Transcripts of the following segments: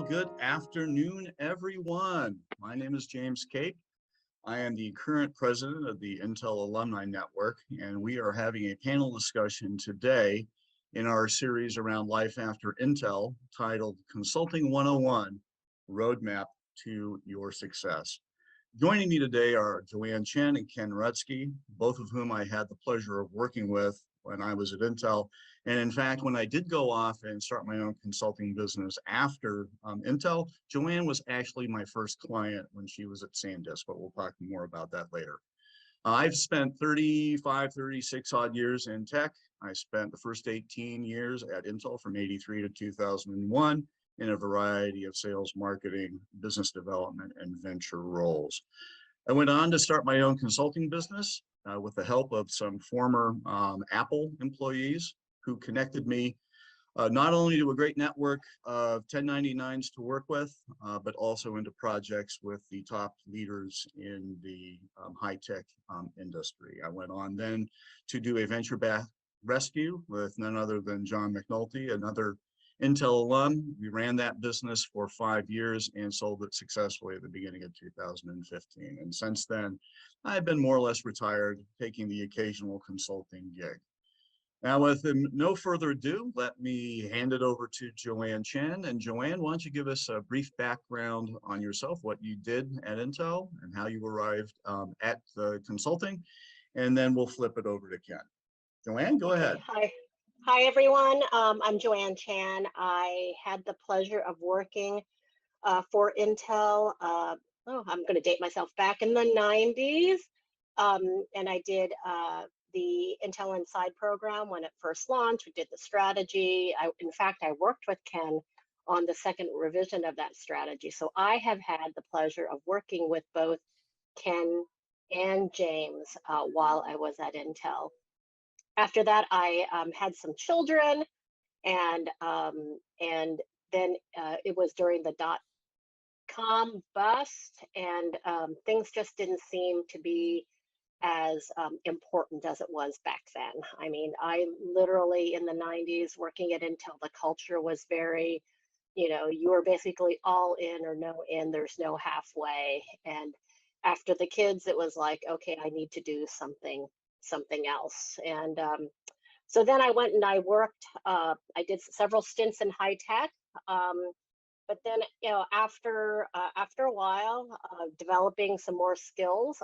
good afternoon, everyone. My name is James Cape. I am the current president of the Intel Alumni Network, and we are having a panel discussion today in our series around life after Intel titled Consulting 101, Roadmap to Your Success. Joining me today are Joanne and Ken Rutsky, both of whom I had the pleasure of working with when I was at Intel. And in fact, when I did go off and start my own consulting business after Intel, Joanne was actually my first client when she was at SanDisk, but we'll talk more about that later. I've spent 36 odd years in tech. I spent the first 18 years at Intel from 83 to 2001 in a variety of sales, marketing, business development, and venture roles. I went on to start my own consulting business with the help of some former Apple employees who connected me not only to a great network of 1099s to work with, but also into projects with the top leaders in the high-tech industry. I went on then to do a venture-backed rescue with none other than John McNulty, another Intel alum. We ran that business for 5 years and sold it successfully at the beginning of 2015. And since then, I've been more or less retired, taking the occasional consulting gig. Now, with no further ado, let me hand it over to Joanne Chen. And Joanne, why don't you give us a brief background on yourself, what you did at Intel and how you arrived at the consulting, and then we'll flip it over to Ken. Joanne, go ahead. Hi, everyone. I'm Joanne Chan. I had the pleasure of working for Intel. I'm going to date myself back in the 90s. And I did the Intel Inside program when it first launched. We did the strategy. In fact, I worked with Ken on the second revision of that strategy. So I have had the pleasure of working with both Ken and James while I was at Intel. After that, I had some children, and then it was during the dot-com bust, and things just didn't seem to be as important as it was back then. I mean, I literally in the 90s working at Intel, the culture was very, you were basically all in or no in, there's no halfway. And after the kids, it was like, okay, I need to do something else. And so then I went and I worked, I did several stints in high tech. But then, after a while, developing some more skills,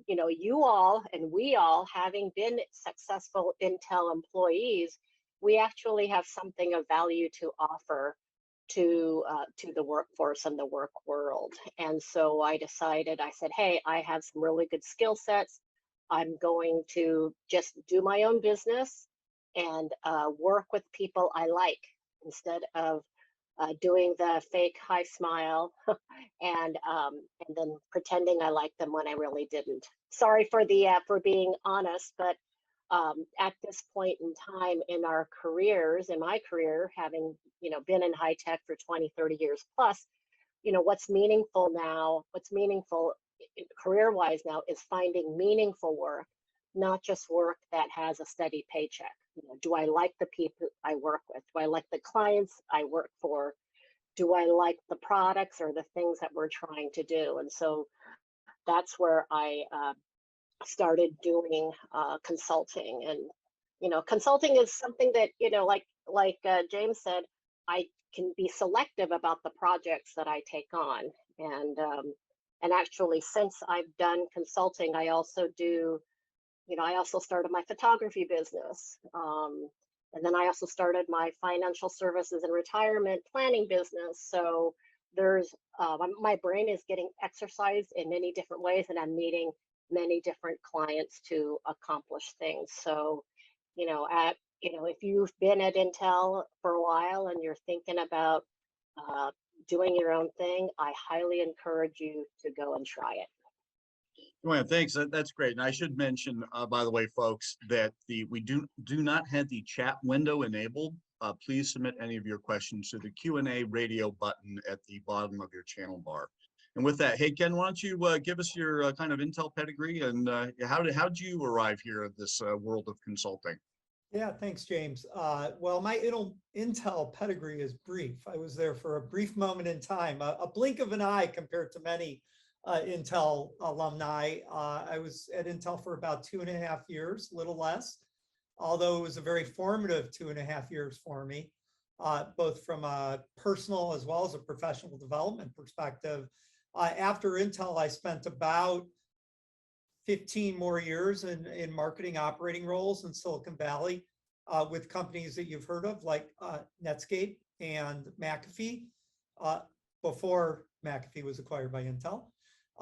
you all and we all, having been successful Intel employees, we actually have something of value to offer to the workforce and the work world. And so I said, hey, I have some really good skill sets. I'm going to just do my own business and work with people I like instead of doing the fake high smile and then pretending I liked them when I really didn't. Sorry for being honest, but at this point in time in our careers, in my career, having been in high tech for 20, 30 years plus, what's meaningful career-wise now is finding meaningful work, not just work that has a steady paycheck. Do I like the people I work with? Do I like the clients I work for? Do I like the products or the things that we're trying to do? And so that's where I started doing consulting. And consulting is something that like James said, I can be selective about the projects that I take on. And actually, since I've done consulting, I also started my photography business. And then I also started my financial services and retirement planning business. So my brain is getting exercised in many different ways, and I'm meeting many different clients to accomplish things. So, if you've been at Intel for a while and you're thinking about doing your own thing, I highly encourage you to go and try it. Joanne, thanks. That's great. And I should mention, by the way, folks, that we do not have the chat window enabled. Please submit any of your questions to the Q&A radio button at the bottom of your channel bar. And with that, hey, Ken, why don't you give us your kind of Intel pedigree and how did you arrive here at this world of consulting? Yeah, thanks, James. Well, my Intel pedigree is brief. I was there for a brief moment in time, a blink of an eye compared to many Intel alumni. I was at Intel for about 2.5 years, a little less, although it was a very formative 2.5 years for me, both from a personal as well as a professional development perspective. After Intel, I spent about 15 more years in marketing operating roles in Silicon Valley with companies that you've heard of, like Netscape and McAfee, before McAfee was acquired by Intel.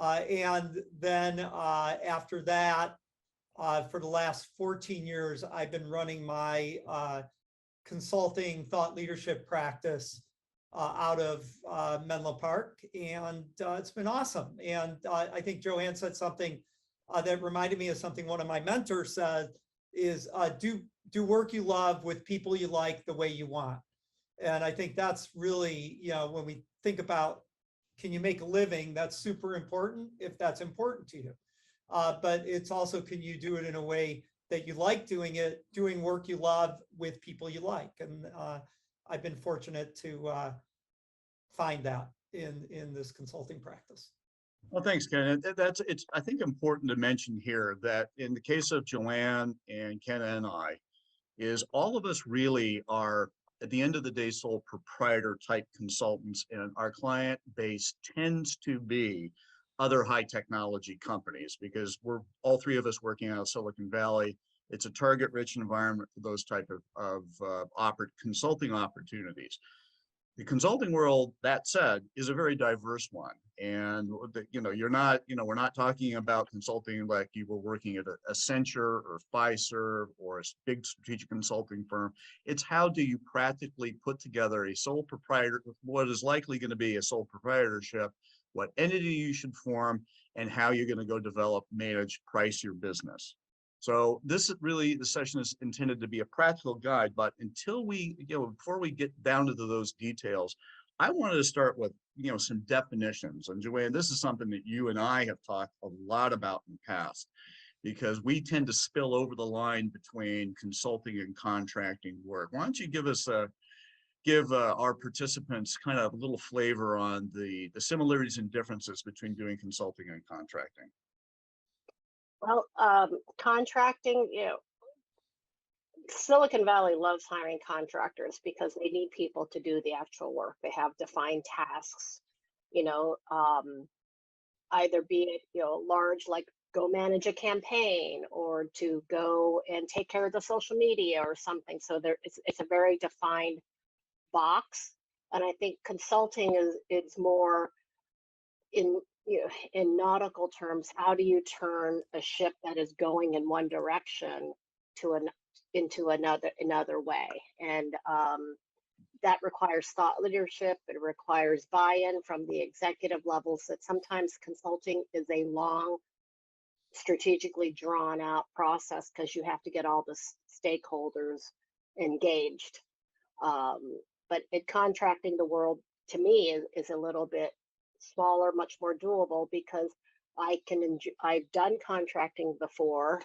And then after that, for the last 14 years, I've been running my consulting thought leadership practice out of Menlo Park, and it's been awesome. And I think Joanne said something that reminded me of something one of my mentors said is do work you love with people you like the way you want. And I think that's really, when we think about, can you make a living, that's super important if that's important to you. But it's also, can you do it in a way that you like doing it, doing work you love with people you like? And I've been fortunate to find that in this consulting practice. Well, thanks, Ken. It's I think important to mention here that in the case of Joanne and Ken and I, is all of us really are at the end of the day sole proprietor type consultants, and our client base tends to be other high technology companies because we're all three of us working out of Silicon Valley. It's a target rich environment for those type of consulting opportunities. The consulting world, that said, is a very diverse one. And we're not talking about consulting like you were working at Accenture or Fiserv or a big strategic consulting firm. It's how do you practically put together a sole proprietor, what is likely going to be a sole proprietorship, what entity you should form, and how you're going to go develop, manage, price your business. So this is really, the session is intended to be a practical guide, but until we, before we get down to those details, I wanted to start with, some definitions. And Joanne, this is something that you and I have talked a lot about in the past, because we tend to spill over the line between consulting and contracting work. Why don't you give our participants kind of a little flavor on the similarities and differences between doing consulting and contracting? Well, contracting, Silicon Valley loves hiring contractors because they need people to do the actual work. They have defined tasks, either be it, large, like go manage a campaign or to go and take care of the social media or something. So it's a very defined box. And I think consulting is more in nautical terms, how do you turn a ship that is going in one direction into another way? And that requires thought leadership. It requires buy-in from the executive levels. That sometimes consulting is a long, strategically drawn out process because you have to get all the stakeholders engaged. But in contracting, the world to me is a little bit smaller, much more doable, because I've done contracting before,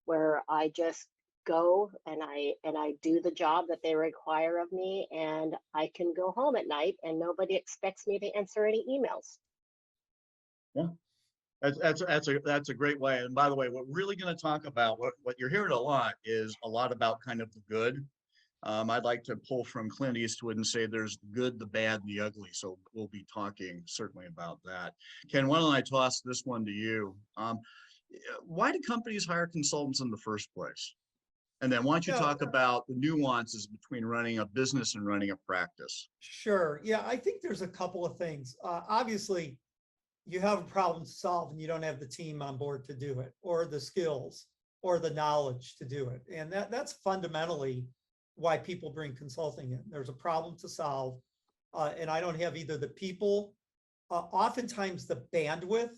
where I just go and I do the job that they require of me, and I can go home at night and nobody expects me to answer any emails. Yeah, that's a great way. And by the way, we're really going to talk about what you're hearing a lot is a lot about kind of the good. I'd like to pull from Clint Eastwood and say there's the good, the bad, and the ugly. So we'll be talking certainly about that. Ken, why don't I toss this one to you? Why do companies hire consultants in the first place? And then why don't you talk about the nuances between running a business and running a practice? Sure. Yeah, I think there's a couple of things. Obviously, you have a problem to solve and you don't have the team on board to do it, or the skills or the knowledge to do it. And that's fundamentally why people bring consulting in. There's a problem to solve, and I don't have either the people, oftentimes the bandwidth,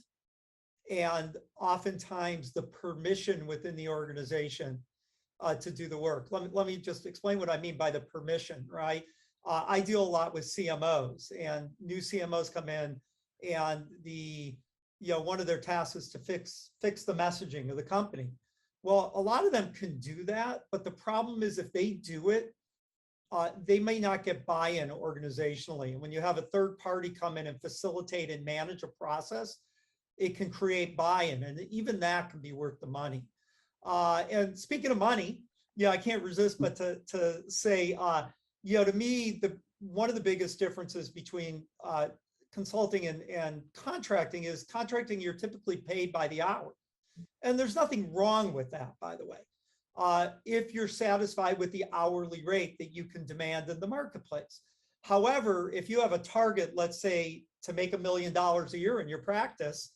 and oftentimes the permission within the organization to do the work. Let me just explain what I mean by the permission, right? I deal a lot with CMOs, and new CMOs come in, and one of their tasks is to fix the messaging of the company. Well, a lot of them can do that, but the problem is if they do it, they may not get buy-in organizationally. And when you have a third party come in and facilitate and manage a process, it can create buy-in, and even that can be worth the money. And speaking of money, yeah, I can't resist but to say, to me, one of the biggest differences between consulting and contracting is contracting, you're typically paid by the hour. And there's nothing wrong with that, by the way, if you're satisfied with the hourly rate that you can demand in the marketplace. However, if you have a target, let's say, to make $1 million a year in your practice,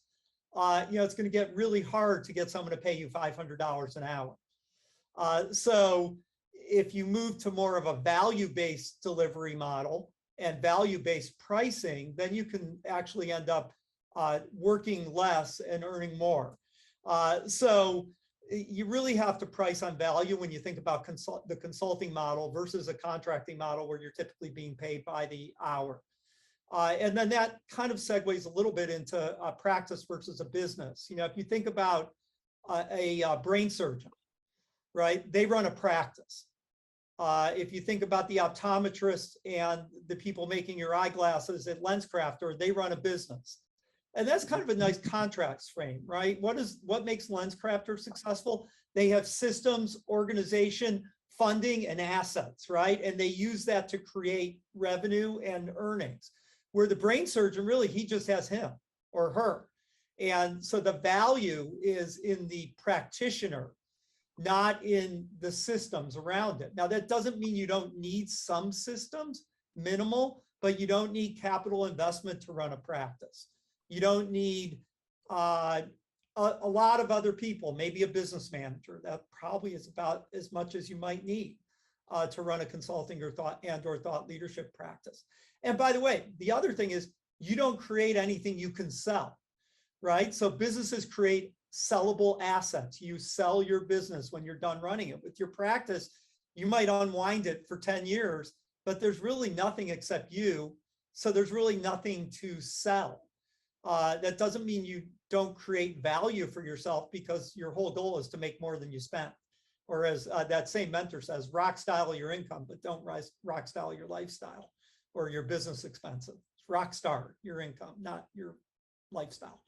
it's going to get really hard to get someone to pay you $500 an hour. So if you move to more of a value-based delivery model and value-based pricing, then you can actually end up working less and earning more. So you really have to price on value when you think about the consulting model versus a contracting model where you're typically being paid by the hour. And then that kind of segues a little bit into a practice versus a business. If you think about a brain surgeon, right? They run a practice. If you think about the optometrist and the people making your eyeglasses at Lenscrafters, they run a business. And that's kind of a nice contracts frame, right? What makes Lenscrafters successful? They have systems, organization, funding, and assets, right? And they use that to create revenue and earnings. Where the brain surgeon, really, he just has him or her. And so the value is in the practitioner, not in the systems around it. Now, that doesn't mean you don't need some systems, minimal, but you don't need capital investment to run a practice. You don't need a lot of other people, maybe a business manager. That probably is about as much as you might need to run a consulting or thought leadership practice. And by the way, the other thing is you don't create anything you can sell, right? So businesses create sellable assets. You sell your business when you're done running it. With your practice, you might unwind it for 10 years, but there's really nothing except you. So there's really nothing to sell. That doesn't mean you don't create value for yourself, because your whole goal is to make more than you spent. Or as that same mentor says, rock style your income, but don't rock style your lifestyle or your business expenses. Rock star your income, not your lifestyle.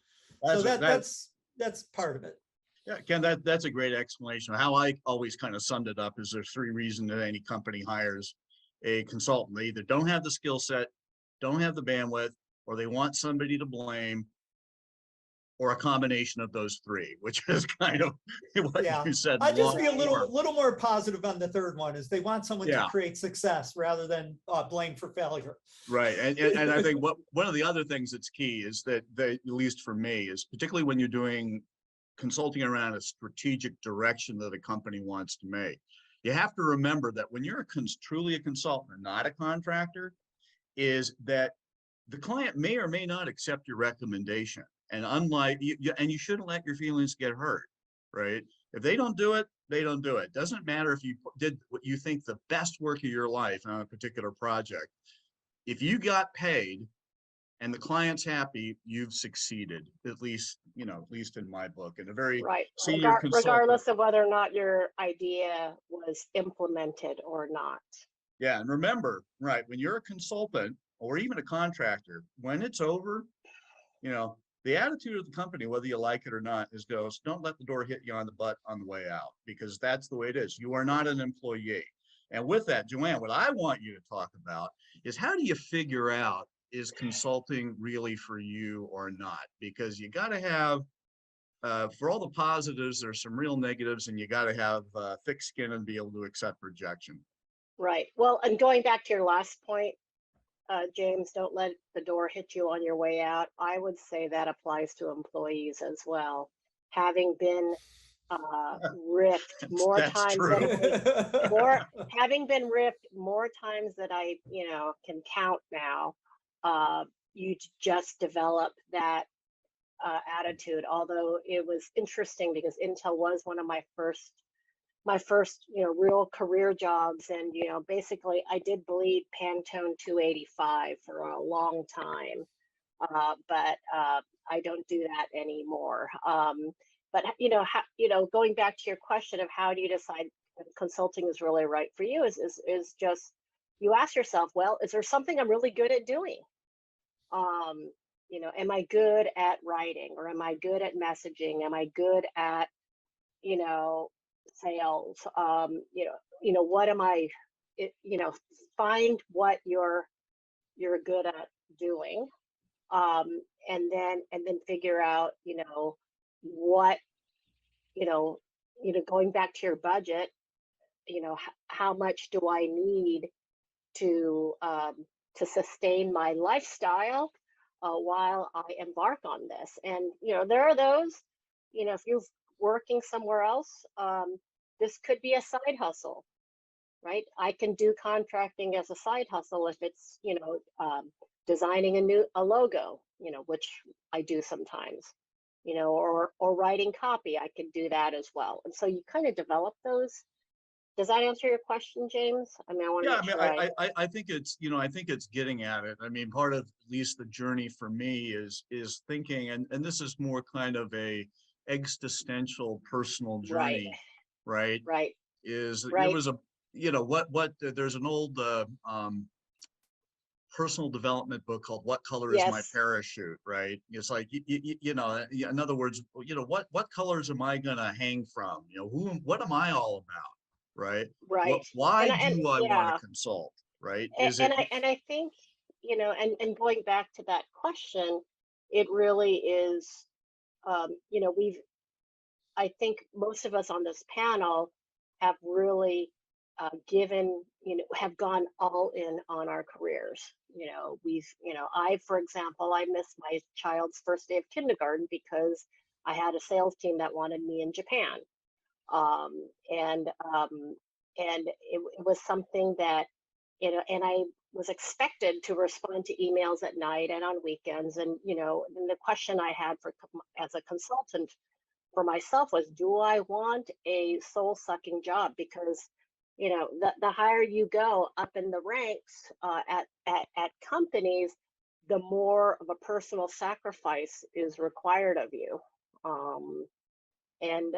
So that's part of it. Yeah, Ken, that's a great explanation. How I always kind of summed it up is there's 3 reasons that any company hires a consultant. They either don't have the skill set, don't have the bandwidth, or they want somebody to blame, or a combination of those 3, which is kind of what you said. I'd just be a little more positive on the third one, is they want someone to create success rather than blame for failure. Right. And I think one of the other things that's key is that at least for me, is particularly when you're doing consulting around a strategic direction that a company wants to make, you have to remember that when you're truly a consultant and not a contractor, is that the client may or may not accept your recommendation. And unlike you shouldn't let your feelings get hurt, right? If they don't do it, they don't do it. Doesn't matter if you did what you think the best work of your life on a particular project. If you got paid and the client's happy, you've succeeded, at least in my book. And a very senior consultant, regardless of whether or not your idea was implemented or not. Yeah, and remember, right, when you're a consultant or even a contractor, when it's over, the attitude of the company, whether you like it or not, is don't let the door hit you on the butt on the way out, because that's the way it is. You are not an employee. And with that, Joanne, what I want you to talk about is, how do you figure out, is consulting really for you or not? Because you got to have, for all the positives, there's some real negatives, and you got to have thick skin and be able to accept rejection. Right. Well, and going back to your last point, James, don't let the door hit you on your way out. I would say that applies to employees as well. Having been ripped more times having been ripped more times that I can count now, you just develop that attitude. Although it was interesting, because Intel was one of my first real career jobs, and basically I did bleed Pantone 285 for a long time, but I don't do that anymore. but going back to your question of how do you decide if consulting is really right for you is just you ask yourself, well, is there something I'm really good at doing? Am I good at writing, or am I good at messaging? Am I good at, sales? What am I, find what you're good at doing. And then figure out, what, going back to your budget, how much do I need to sustain my lifestyle while I embark on this. And there are those, if you're working somewhere else, this could be a side hustle, right? I can do contracting as a side hustle if it's designing a logo, which I do sometimes, or writing copy. I can do that as well. And so you kind of develop those. Does that answer your question, James? I mean, I want to Yeah, make sure I think it's, I think it's getting at it. I mean, part of at least the journey for me is thinking, and this is more kind of a existential personal right, journey, right? right, Is there right. was a, there's an old personal development book called What Color is My Yes, Parachute, right? It's like, in other words, what colors am I going to hang from? What am I all about? Right? right. Why And do I want to yeah, consult? Right? Is it, and I think, and going back to that question, it really is, I think most of us on this panel have really have gone all in on our careers. For example, I missed my child's first day of kindergarten because I had a sales team that wanted me in Japan. Um, and um, and it was something that, and I was expected to respond to emails at night and on weekends. And, and the question I had as a consultant for myself was, do I want a soul sucking job? Because, the higher you go up in the ranks at companies, the more of a personal sacrifice is required of you. Um, and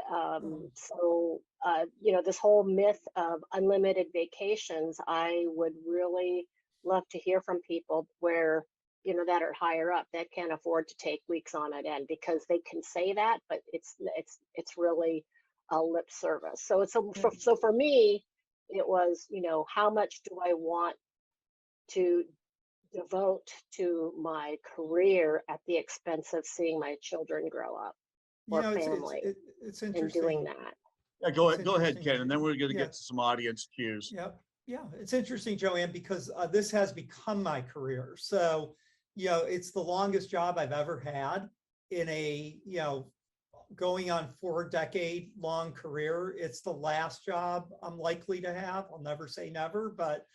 so, this whole myth of unlimited vacations, I would really love to hear from people where, that are higher up that can't afford to take weeks on end, because they can say that, but it's really a lip service. So so for me, it was, how much do I want to devote to my career at the expense of seeing my children grow up, or family, It's in doing interesting. that. yeah, It's go ahead, interesting. Ken, and then we're going to Yeah. get to some audience cues. Yep. Yeah, it's interesting, Joanne, because this has become my career. So, it's the longest job I've ever had in a, going on 4-decade long career. It's the last job I'm likely to have. I'll never say never, but,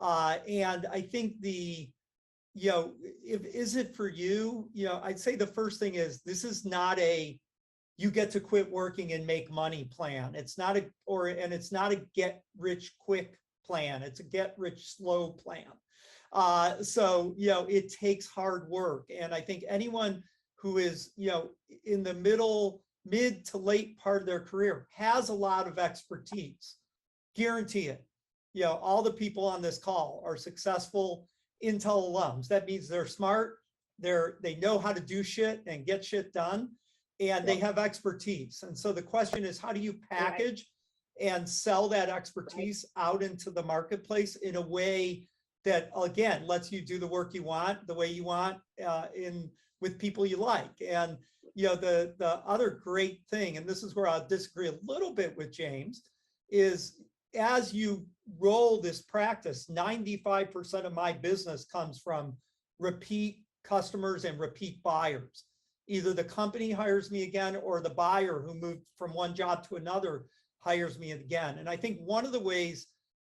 and I think if is it for you, I'd say the first thing is, this is not a, you get to quit working and make money plan. It's not it's not a get rich quick plan. It's a get rich slow plan. So, it takes hard work. And I think anyone who is, in the mid to late part of their career has a lot of expertise. Guarantee it. All the people on this call are successful Intel alums. That means they're smart. They know how to do shit and get shit done, and they have expertise. And so the question is, how do you package and sell that expertise out into the marketplace in a way that, again, lets you do the work you want, the way you want, with people you like? And the other great thing, and this is where I'll disagree a little bit with James, is as you roll this practice, 95% of my business comes from repeat customers and repeat buyers. Either the company hires me again, or the buyer who moved from one job to another hires me again. And I think one of the ways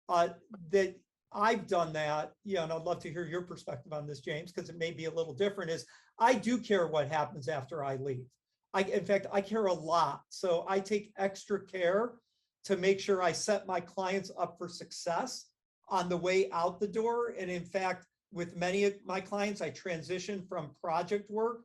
that I've done that, and I'd love to hear your perspective on this, James, because it may be a little different, is I do care what happens after I leave. In fact, I care a lot. So I take extra care to make sure I set my clients up for success on the way out the door. And in fact, with many of my clients, I transition from project work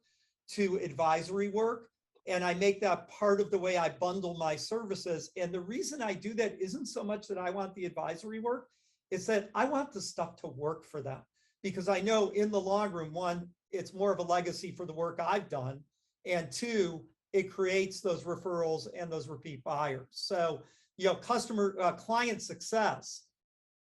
to advisory work. And I make that part of the way I bundle my services. And the reason I do that isn't so much that I want the advisory work, it's that I want the stuff to work for them. Because I know in the long run, one, it's more of a legacy for the work I've done. And two, it creates those referrals and those repeat buyers. So, client success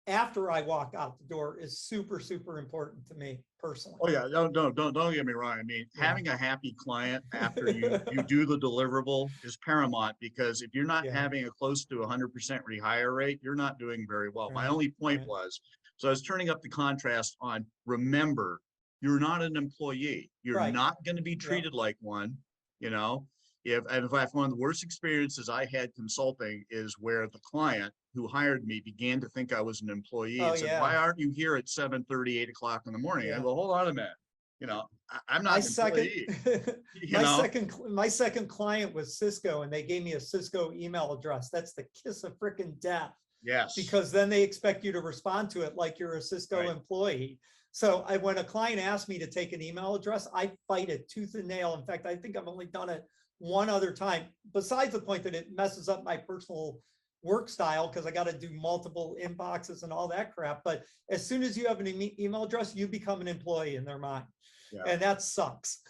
after I walk out the door is super, super important to me personally. Oh yeah, don't get me wrong. I mean, Yeah. having a happy client after you do the deliverable is paramount, because if you're not Yeah. having a close to 100% rehire rate, you're not doing very well. My Right, only point right. was, so I was turning up the contrast on, remember, you're not an employee. You're Right. not going to be treated like one, you know. If, and in fact, one of the worst experiences I had consulting is where the client who hired me began to think I was an employee Oh, and said, yeah. why aren't you here at 7:30, 8 o'clock in the morning? I Yeah. go, hold on a minute. You know, I'm My not an second, employee, you know? my second client was Cisco, and they gave me a Cisco email address. That's the kiss of frickin' death, Yes, because then they expect you to respond to it like you're a Cisco right. employee. So when a client asks me to take an email address, I fight it tooth and nail. In fact, I think I've only done it one other time, besides the point that it messes up my personal work style because I got to do multiple inboxes and all that crap. But as soon as you have an email address, you become an employee in their mind. Yeah. And that sucks.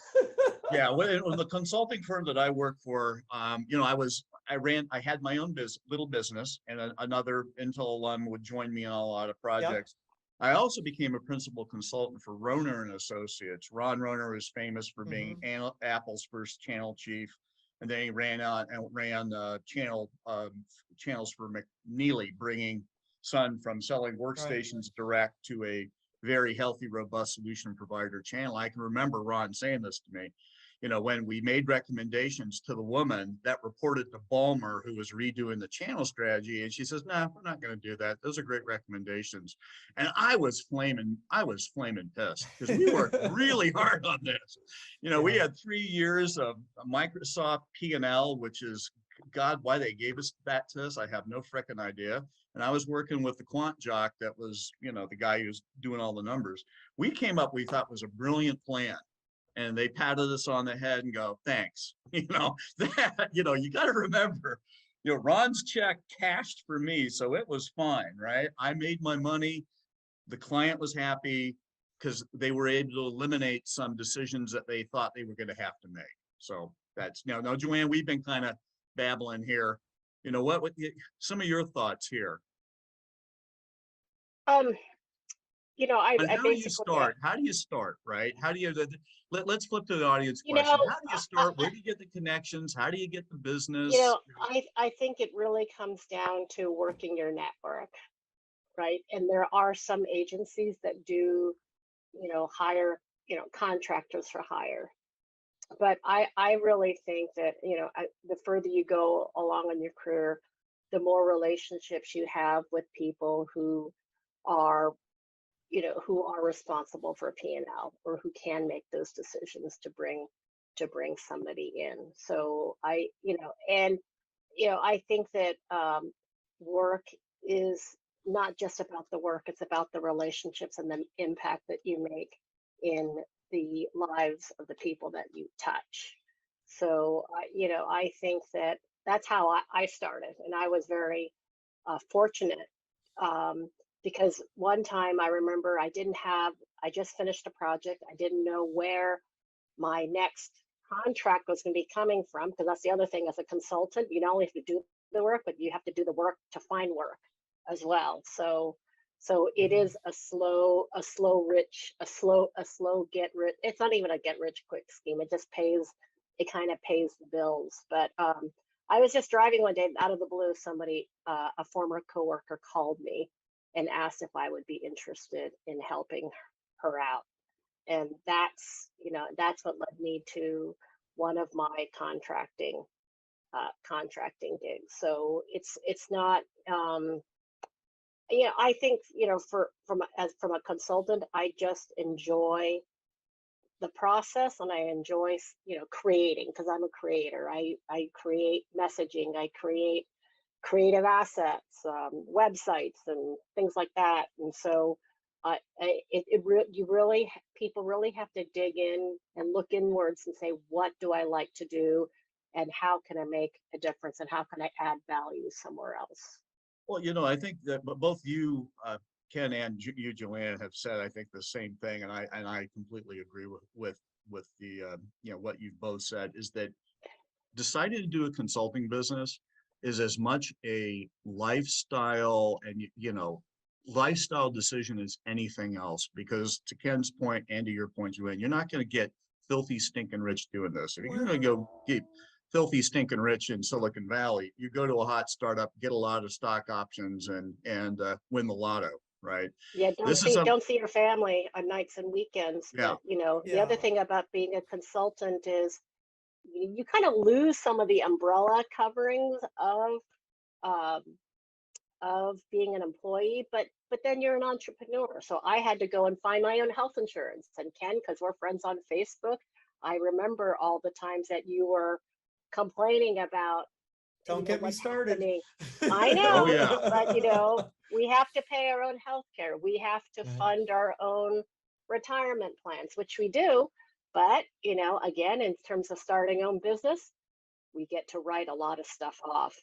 Yeah, when the consulting firm that I work for, you know, I had my own little business, and another Intel alum would join me on a lot of projects. Yep. I also became a principal consultant for Roner and Associates. Ron Roner is famous for being Apple's first channel chief, and then he ran channels for McNeely, bringing Sun from selling workstations direct to a very healthy, robust solution provider channel. I can remember Ron saying this to me, you know, when we made recommendations to the woman that reported to Ballmer, who was redoing the channel strategy, and she says, "No, we're not going to do that. Those are great recommendations." And I was flaming pissed, because we worked really hard on this. You know, we had 3 years of Microsoft P&L, which is, God, why they gave us that to us, I have no frickin' idea. And I was working with the quant jock that was, you know, the guy who's doing all the numbers. We came up, we thought was a brilliant plan. And they patted us on the head and go, thanks. You know, that, you know, you got to remember, you know, Ron's check cashed for me, so it was fine, right? I made my money. The client was happy because they were able to eliminate some decisions that they thought they were going to have to make. So that's, now, Joanne, we've been kind of babbling here. You know, what some of your thoughts here? You know, I how basically, do you start? How do you start, right? How do you, let's flip to the audience you question. know, How do you start? Where do you get the connections? How do you get the business? you know, I think it really comes down to working your network, right? And there are some agencies that do, you know, hire, you know, contractors for hire. But I really think that, you know, the further you go along in your career, the more relationships you have with people who are, you know, who are responsible for P&L, or who can make those decisions to bring somebody in. So you know, and you know, I think that work is not just about the work; it's about the relationships and the impact that you make in the lives of the people that you touch. So, you know, I think that that's how I started, and I was very fortunate, because one time I remember I just finished a project. I didn't know where my next contract was going to be coming from, because that's the other thing as a consultant. You not only have to do the work, but you have to do the work to find work as well. So it is a slow get rich. It's not even a get rich quick scheme. It just kind of pays the bills. But I was just driving one day, out of the blue, somebody, a former coworker, called me and asked if I would be interested in helping her out. And that's, you know, that's what led me to one of my contracting gigs. So it's not, you know, I think, you know, from a consultant, I just enjoy the process, and I enjoy, you know, creating, because I'm a creator. I create messaging, I create creative assets, websites, and things like that. And so people really have to dig in and look inwards and say, what do I like to do? and how can I make a difference and how can I add value somewhere else? Well, I think that both you, Ken, and you, Joanne, have said, I think, the same thing, and I completely agree with the what you've both said, is that deciding to do a consulting business is as much a lifestyle and lifestyle decision as anything else. Because to Ken's point and to your point, Joanne, you're not going to get filthy stinking rich doing this. If you're going to go get filthy stinking rich in Silicon Valley, you go to a hot startup, get a lot of stock options, and win the lotto, right? Yeah, This is a don't see your family on nights and weekends. yeah, But the Yeah. other thing about being a consultant is you kind of lose some of the umbrella coverings um, of being an employee, but then you're an entrepreneur. So I had to go and find my own health insurance. And Ken, because we're friends on Facebook, I remember all the times that you were complaining about Don't get me what's started. happening. I Oh, know, yeah. but we have to pay our own health care. We have to Right. fund our own retirement plans, which we do. But again, in terms of starting our own business, we get to write a lot of stuff off.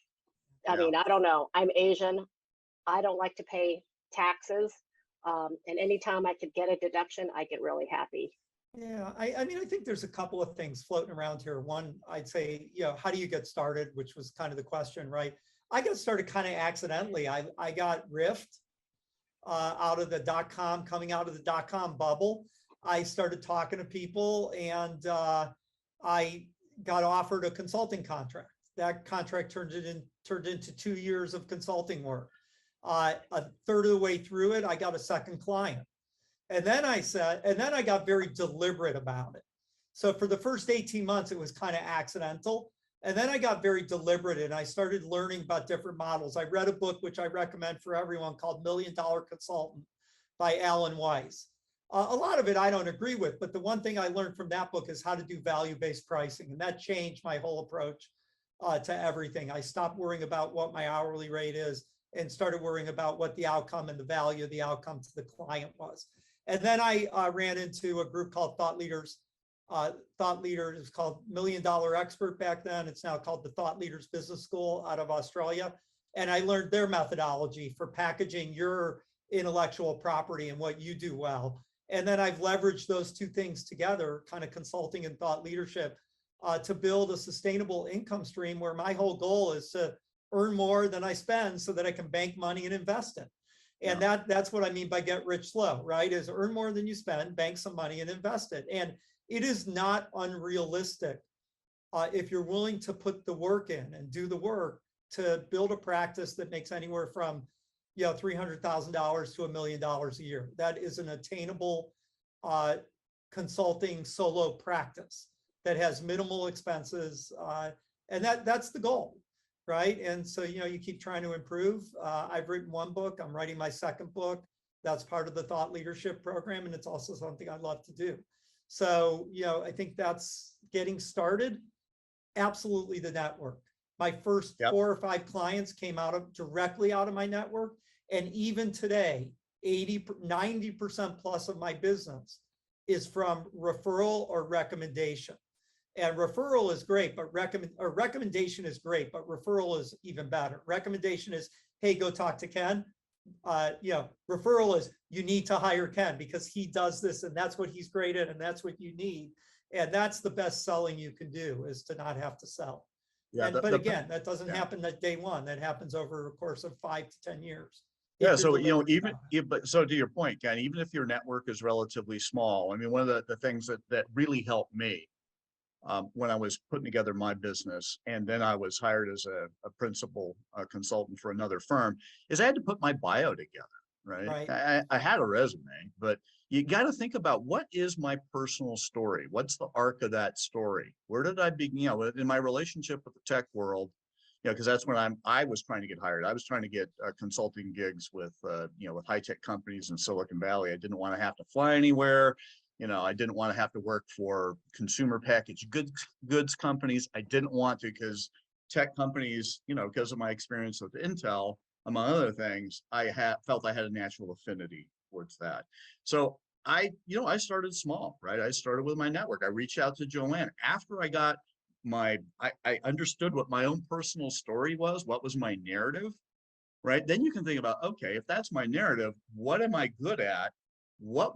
I Yeah. mean, I don't know. I'm Asian. I don't like to pay taxes. And anytime I could get a deduction, I get really happy. Yeah, I mean, I think there's a couple of things floating around here. One, I'd say, how do you get started, which was kind of the question, right? I got started kind of accidentally. I got riffed out of the .com, coming out of the .com bubble. I started talking to people, and I got offered a consulting contract. That contract turned into 2 years of consulting work. A third of the way through it, I got a second client. And then I got very deliberate about it. So for the first 18 months, it was kind of accidental. And then I got very deliberate and I started learning about different models. I read a book, which I recommend for everyone, called $1 Million Consultant by Alan Weiss. A lot of it I don't agree with, but the one thing I learned from that book is how to do value-based pricing. And that changed my whole approach to everything. I stopped worrying about what my hourly rate is and started worrying about what the outcome and the value of the outcome to the client was. And then I ran into a group called Thought Leaders. Thought Leaders is called $1 Million Expert back then. It's now called the Thought Leaders Business School out of Australia. And I learned their methodology for packaging your intellectual property and what you do well. And then I've leveraged those two things together, kind of consulting and thought leadership, to build a sustainable income stream where my whole goal is to earn more than I spend so that I can bank money and invest it. And that's what I mean by get rich slow, right? Is earn more than you spend, bank some money and invest it. And it is not unrealistic if you're willing to put the work in and do the work to build a practice that makes anywhere from $300,000 to $1 million a year. That is an attainable consulting solo practice that has minimal expenses, and that's the goal. Right. And so, you keep trying to improve. I've written one book. I'm writing my second book. That's part of the thought leadership program. And it's also something I love to do. So, I think that's getting started. Absolutely the network. My first 4 or 5 clients came directly out of my network. And even today, 90% plus of my business is from referral or recommendation. And referral is great, but recommendation is great, but referral is even better. Recommendation is, hey, go talk to Ken. Referral is, you need to hire Ken because he does this and that's what he's great at and that's what you need. And that's the best selling you can do, is to not have to sell. Yeah, but again, that doesn't happen at day one. That happens over a course of 5 to 10 years. Yeah, so so to your point, Ken, even if your network is relatively small, I mean, one of the things that really helped me when I was putting together my business, and then I was hired as a principal consultant for another firm, is I had to put my bio together, right? I had a resume, but you got to think about, what is my personal story? What's the arc of that story? Where did I begin? In my relationship with the tech world, because that's when I was trying to get hired. I was trying to get consulting gigs with with high-tech companies in Silicon Valley. I didn't want to have to fly anywhere. I didn't want to have to work for consumer packaged goods companies. I didn't want to, because tech companies, because of my experience with Intel, among other things, I felt I had a natural affinity towards that. So I started small, right? I started with my network. I reached out to Joanne after I got I understood what my own personal story was, what was my narrative, right? Then you can think about, okay, if that's my narrative, what am I good at? What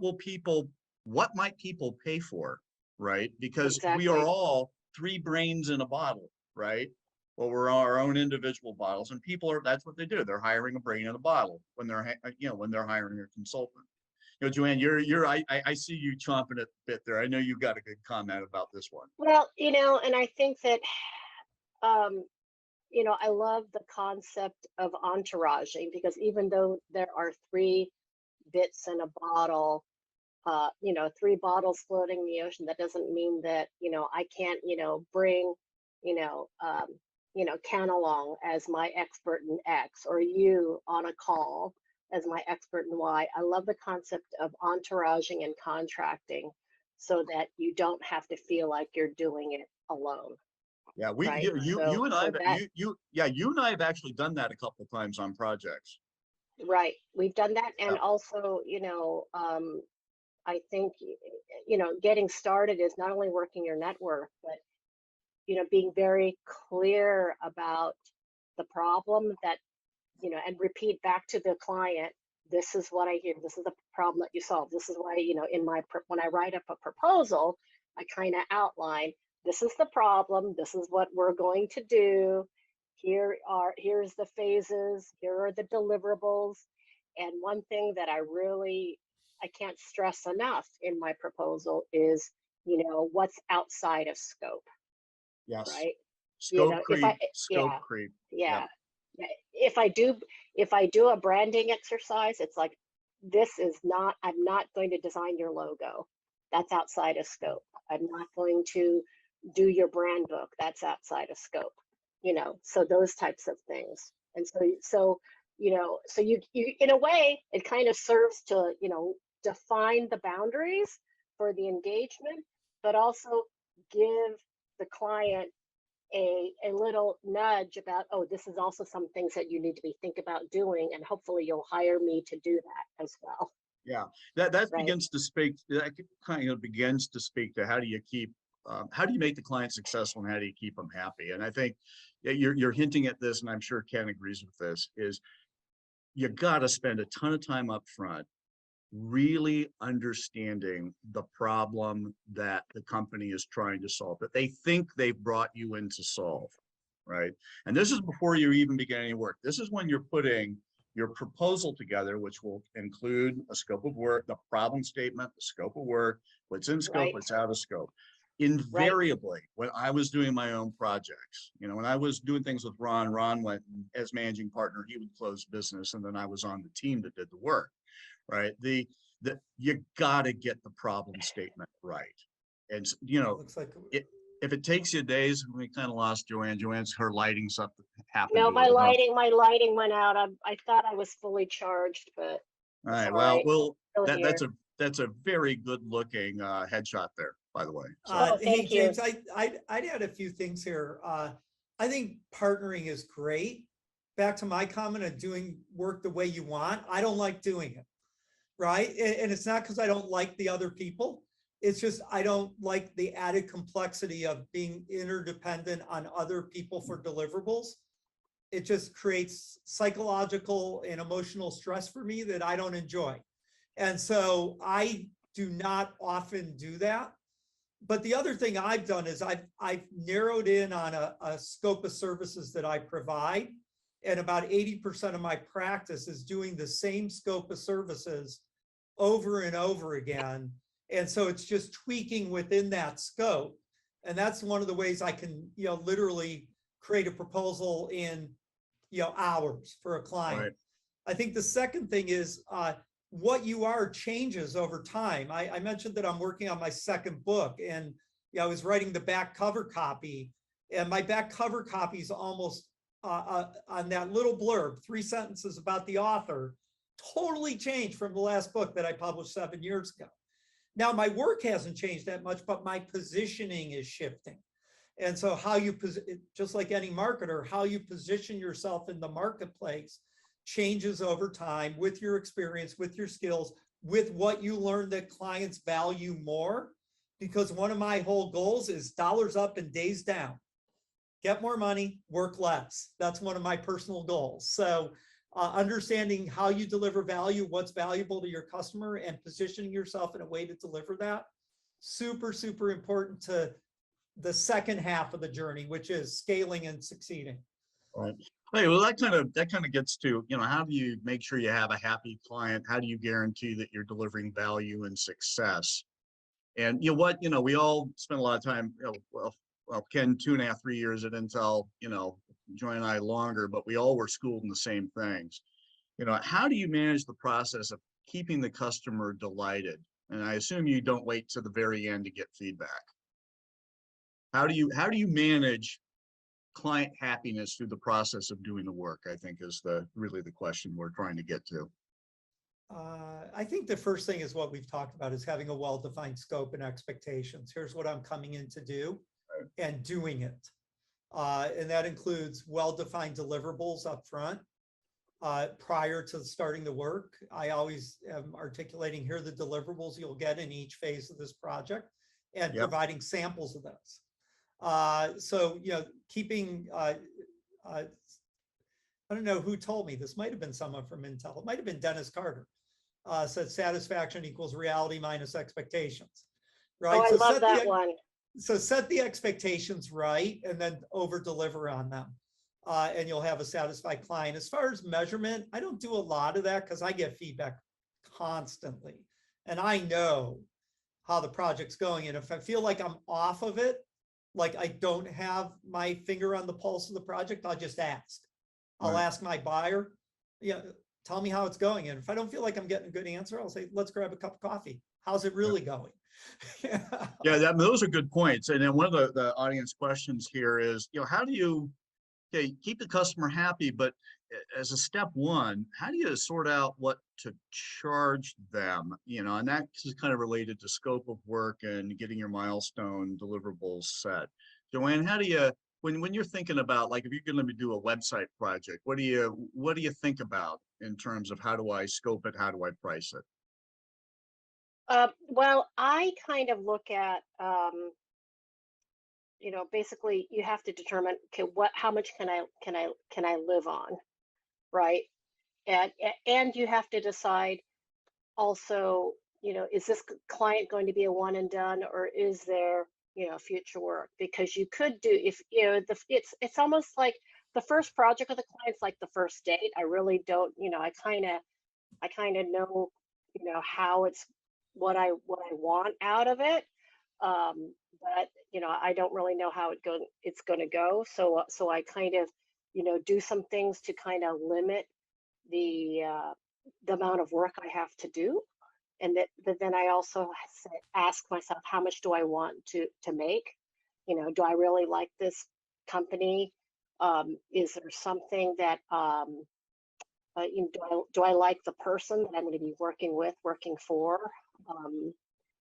might people pay for, right? Because we are Exactly. all three brains in a bottle, right? Well, we're our own individual bottles, and that's what they do. They're hiring a brain in a bottle when when they're hiring a consultant. Joanne, I see you chomping at the bit there. I know you've got a good comment about this one. Well, and I think that, um, I love the concept of entouraging, because even though there are three bits in a bottle, three bottles floating in the ocean, that doesn't mean that, I can't, bring, you know, um, Ken along as my expert in X, or you on a call as my expert in Y. I love the concept of entouraging and contracting so that you don't have to feel like you're doing it alone, Yeah, right? you and I, So that, you and I have actually done that a couple of times on projects. right, we've done that. Yeah, And also, I think, getting started is not only working your network, but, being very clear about the problem that, and repeat back to the client, this is what I hear, this is the problem that you solve. This is why, when I write up a proposal, I kind of outline, this is the problem, this is what we're going to do. Here's the phases, here are the deliverables. And one thing that I can't stress enough in my proposal is, what's outside of scope, yes. right? Scope If I, creep, scope yeah, creep. Yep. yeah, yeah. If I do a branding exercise, it's like, I'm not going to design your logo. That's outside of scope. I'm not going to do your brand book. That's outside of scope. So those types of things. And so you in a way, it kind of serves to, define the boundaries for the engagement, but also give the client a little nudge about, oh, this is also some things that you need to be think about doing, and hopefully you'll hire me to do that as well. Yeah, that Right. begins to speak. That kind of begins to speak to how do you make the client successful, and how do you keep them happy? And I think you're hinting at this, and I'm sure Ken agrees with this. Is you got to spend a ton of time up front really understanding the problem that the company is trying to solve, that they think they've brought you in to solve, right? And this is before you even begin any work. This is when you're putting your proposal together, which will include a scope of work, the problem statement, the scope of work, what's in scope, Right. what's out of scope. Right. Invariably, when I was doing my own projects, when I was doing things with Ron went as managing partner, he would close business, and then I was on the team that did the work, right? You got to get the problem statement right. And, Looks like if it takes you days, we kind of lost Joanne. Her lighting's up, happened No, to her. my lighting went out. I thought I was fully charged, but All it's right, all well, right. Still here. that's a very good looking headshot there, by the way. So, Oh, hey, thank you. James, I'd add a few things here. I think partnering is great. Back to my comment of doing work the way you want. I don't like doing it, right? And it's not because I don't like the other people. It's just I don't like the added complexity of being interdependent on other people for deliverables. It just creates psychological and emotional stress for me that I don't enjoy. And so I do not often do that. But the other thing I've done is I've narrowed in on a scope of services that I provide. And about 80% of my practice is doing the same scope of services over and over again. And so it's just tweaking within that scope. And that's one of the ways I can, literally create a proposal in, hours for a client. right. I think the second thing is what you are changes over time. I mentioned that I'm working on my second book, and I was writing the back cover copy, and my back cover copy is almost on that little blurb, 3 sentences about the author, totally changed from the last book that I published 7 years ago. Now, my work hasn't changed that much, but my positioning is shifting. And so just like any marketer, how you position yourself in the marketplace changes over time with your experience, with your skills, with what you learn that clients value more. Because one of my whole goals is dollars up and days down. get more money, work less. That's one of my personal goals. So understanding how you deliver value, what's valuable to your customer, and positioning yourself in a way to deliver that, super, super important to the second half of the journey, which is scaling and succeeding. Right. Hey, well, that kind of gets to, how do you make sure you have a happy client? How do you guarantee that you're delivering value and success? And we all spend a lot of time, well, Ken, 2.5, 3 years at Intel, Joanne and I longer, but we all were schooled in the same things. How do you manage the process of keeping the customer delighted? And I assume you don't wait to the very end to get feedback. How do you manage client happiness through the process of doing the work, I think is really the question we're trying to get to. I think the first thing is what we've talked about, is having a well-defined scope and expectations. Here's what I'm coming in to do, and doing it. And that includes well-defined deliverables up front. Prior to starting the work, I always am articulating, here are the deliverables you'll get in each phase of this project, and providing samples of those. So, keeping, I don't know who told me, this might have been someone from Intel, it might have been Dennis Carter, said satisfaction equals reality minus expectations, right? Oh, I so love that one. So set the expectations right, and then over deliver on them. And you'll have a satisfied client. As far as measurement, I don't do a lot of that because I get feedback constantly. And I know how the project's going. And if I feel like I'm off of it, like I don't have my finger on the pulse of the project, I'll just ask. I'll ask my buyer, tell me how it's going. And if I don't feel like I'm getting a good answer, I'll say, let's grab a cup of coffee. How's it really going? Those are good points. And then one of the audience questions here is, how do you keep the customer happy, but as a step one, how do you sort out what to charge them? And that is kind of related to scope of work and getting your milestone deliverables set. Joanne, how do you, when you're thinking about, like, if you're going to do a website project, what do you think about in terms of how do I scope it? How do I price it? Well, I kind of look at, basically you have to determine, okay, how much can I live on, right? And you have to decide also, is this client going to be a one and done, or is there, future work? Because you could do, if, it's almost like the first project of the client's like the first date. I really don't, I kind of know, how it's, what I want out of it. But I don't really know how it's going to go. So I kind of, do some things to kind of limit the amount of work I have to do. And then I also ask myself, how much do I want to make? Do I really like this company? Is there something that, do I like the person that I'm going to be working for?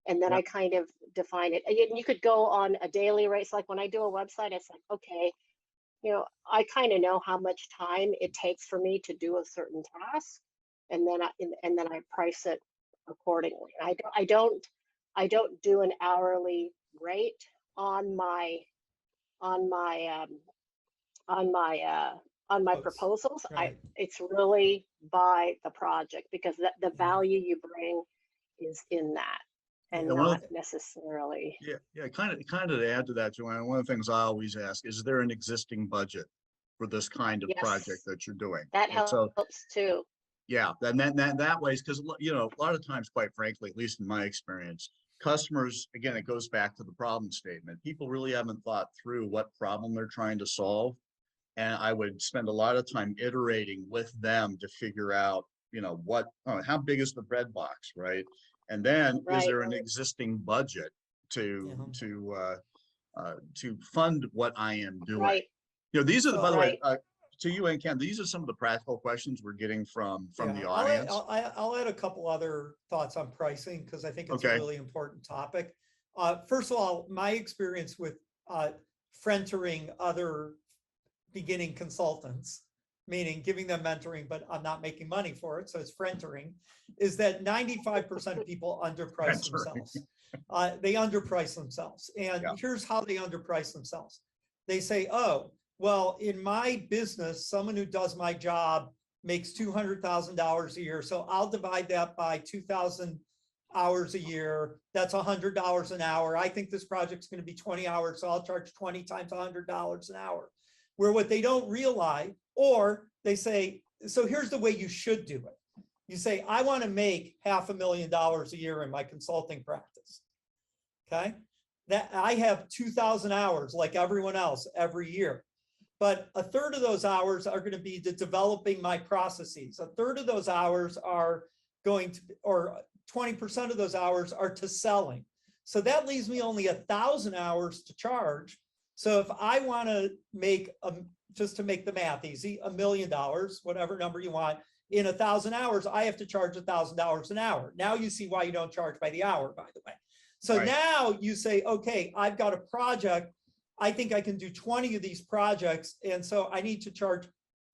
And then I kind of define it. And you could go on a daily rate. Like when I do a website, it's like, okay, I kind of know how much time it takes for me to do a certain task, and then I price it accordingly. I don't do an hourly rate on my proposals. Right. It's really by the project, because the value you bring is in that, and not necessarily. Kind of to add to that, Joanne, one of the things I always ask, is there an existing budget for this kind of project that you're doing? That helps too. Yeah, and that way, because a lot of times, quite frankly, at least in my experience, customers, again, it goes back to the problem statement. People really haven't thought through what problem they're trying to solve. And I would spend a lot of time iterating with them to figure out, how big is the bread box, right? And then is there an existing budget to fund what I am doing? Right. These are, by the way, to you and Ken, these are some of the practical questions we're getting from the audience. I'll add a couple other thoughts on pricing, because I think it's a really important topic. First of all, my experience with frientoring other beginning consultants, meaning giving them mentoring, but I'm not making money for it, so it's frientoring, is that 95% of people underprice themselves. They underprice themselves. And here's how they underprice themselves. They say, oh, well, in my business, someone who does my job makes $200,000 a year. So I'll divide that by 2,000 hours a year. That's $100 an hour. I think this project's going to be 20 hours. So I'll charge 20 times $100 an hour. Where what they don't realize, or they say, so here's the way you should do it. You say, I want to make $500,000 a year in my consulting practice. Okay. That I have 2,000 hours like everyone else every year. But a third of those hours are going to be to developing my processes. A third of those hours are going to, or 20% of those hours are to selling. So that leaves me only 1,000 hours to charge. So if I want to make, just to make the math easy, $1 million, whatever number you want, in 1,000 hours, I have to charge $1,000 an hour. Now you see why you don't charge by the hour, by the way. So Right. now you say, okay, I've got a project. I think I can do 20 of these projects. And so I need to charge